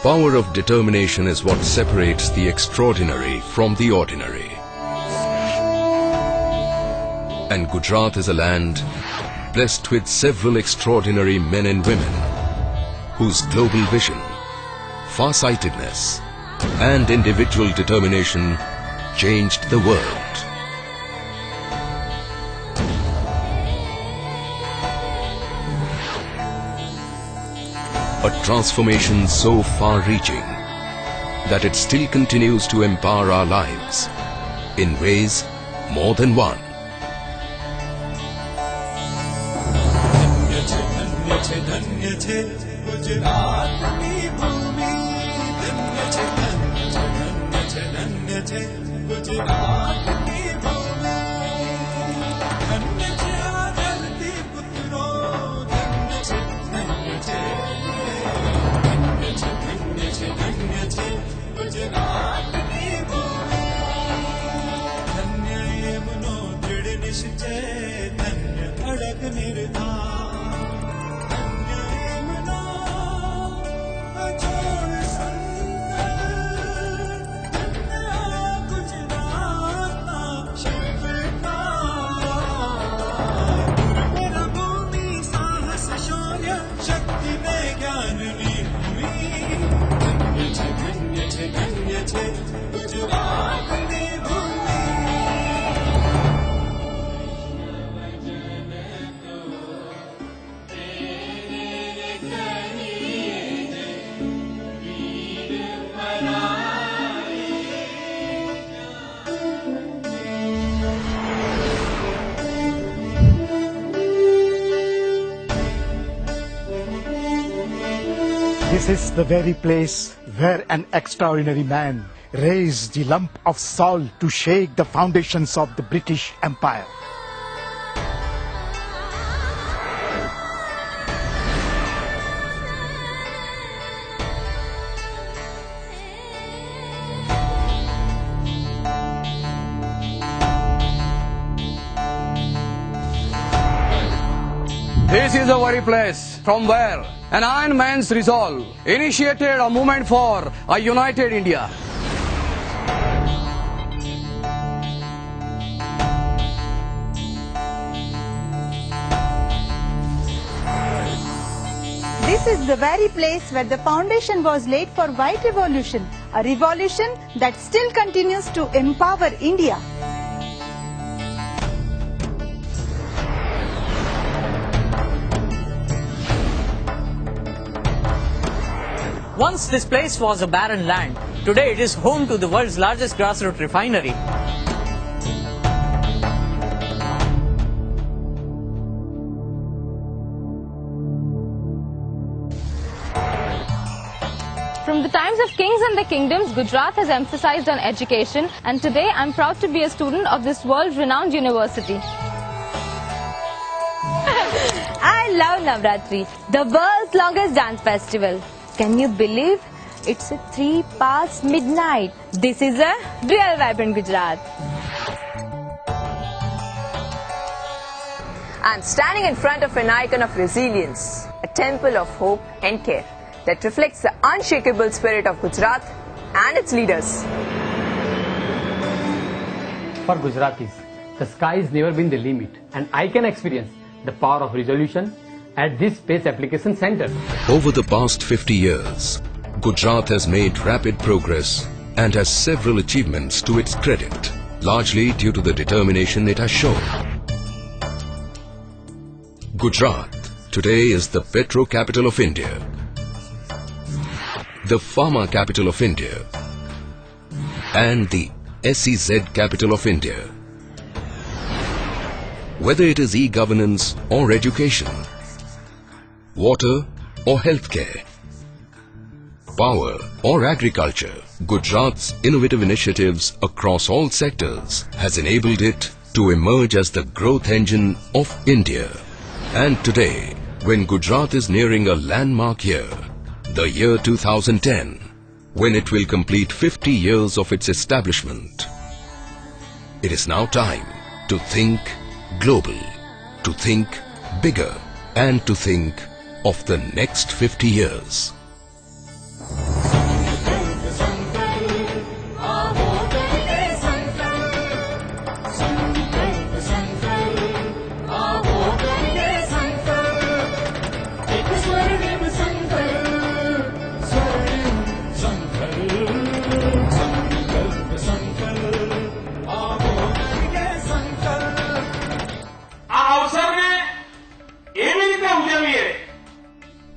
power of determination is what separates the extraordinary from the ordinary. And Gujarat is a land blessed with several extraordinary men and women whose global vision, farsightedness, and individual determination changed the world. A transformation so far-reaching that it still continues to empower our lives in ways more than one. This is the very place where an extraordinary man raised the lump of salt to shake the foundations of the British Empire. This is the very place from where an Iron Man's resolve initiated a movement for a united India. This is the very place where the foundation was laid for White Revolution, a revolution that still continues to empower India. Once this place was a barren land. Today it is home to the world's largest grassroots refinery. From the times of kings and the kingdoms, Gujarat has emphasized on education, and today I'm proud to be a student of this world-renowned university. I love Navratri, the world's longest dance festival. Can you believe? It's 3 past midnight. This is a real vibrant Gujarat. I'm standing in front of an icon of resilience, a temple of hope and care that reflects the unshakable spirit of Gujarat and its leaders. For Gujaratis, the sky has never been the limit, and I can experience the power of resolution at this Space Application Center. Over the past 50 years, Gujarat has made rapid progress and has several achievements to its credit, largely due to the determination it has shown. Gujarat today is the petro capital of India, the pharma capital of India, and the SEZ capital of India. Whether it is e-governance or education, water or healthcare, power or agriculture, Gujarat's innovative initiatives across all sectors has enabled it to emerge as the growth engine of India. And today, when Gujarat is nearing a landmark year, the year 2010, when it will complete 50 years of its establishment, it is now time to think global, to think bigger, and to think of the next 50 years.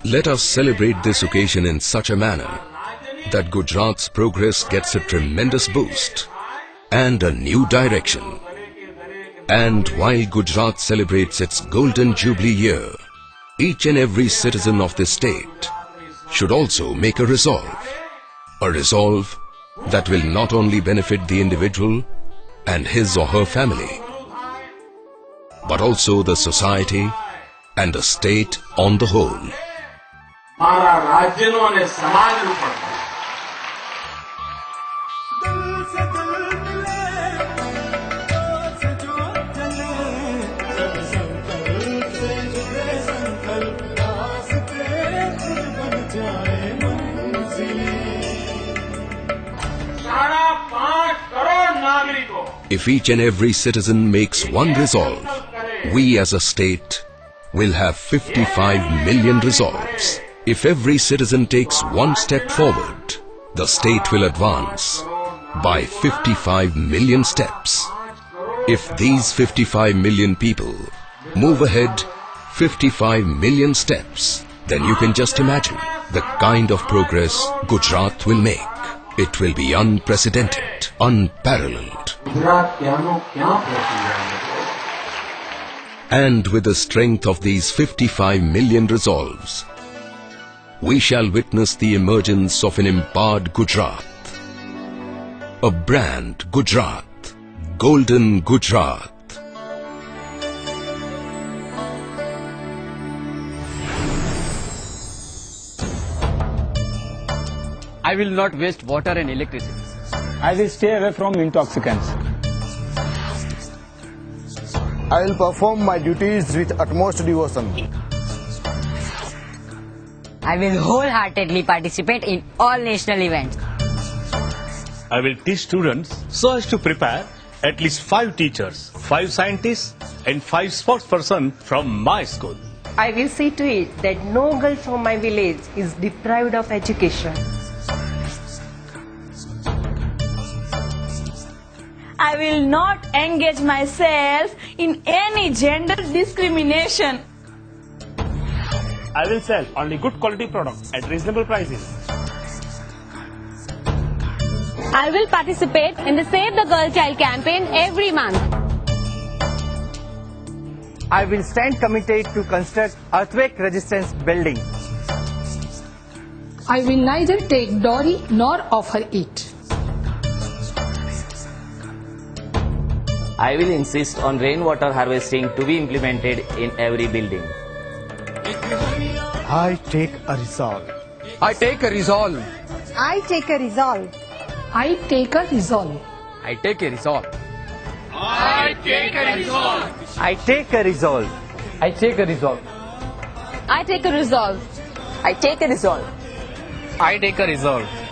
Let us celebrate this occasion in such a manner that Gujarat's progress gets a tremendous boost and a new direction. And while Gujarat celebrates its Golden Jubilee year, each and every citizen of this state should also make a resolve that will not only benefit the individual and his or her family, but also the society and the state on the whole. If each and every citizen makes one resolve, we as a state will have 55 million resolves. If every citizen takes one step forward, the state will advance by 55 million steps. If these 55 million people move ahead 55 million steps, then you can just imagine the kind of progress Gujarat will make. It will be unprecedented, unparalleled. And with the strength of these 55 million resolves, we shall witness the emergence of an empowered Gujarat. A brand Gujarat, Golden Gujarat. I will not waste water and electricity. I will stay away from intoxicants. I will perform my duties with utmost devotion. I will wholeheartedly participate in all national events. I will teach students so as to prepare at least 5 teachers, 5 scientists and 5 sportspersons from my school. I will see to it that no girl from my village is deprived of education. I will not engage myself in any gender discrimination. I will sell only good quality products at reasonable prices. I will participate in the Save the Girl Child campaign every month. I will stand committed to construct earthquake resistance building. I will neither take dowry nor offer it. I will insist on rainwater harvesting to be implemented in every building. I take a resolve. I take a resolve. I take a resolve. I take a resolve. I take a resolve. I take a resolve. I take a resolve. I take a resolve. I take a resolve. I take a resolve. I take a resolve.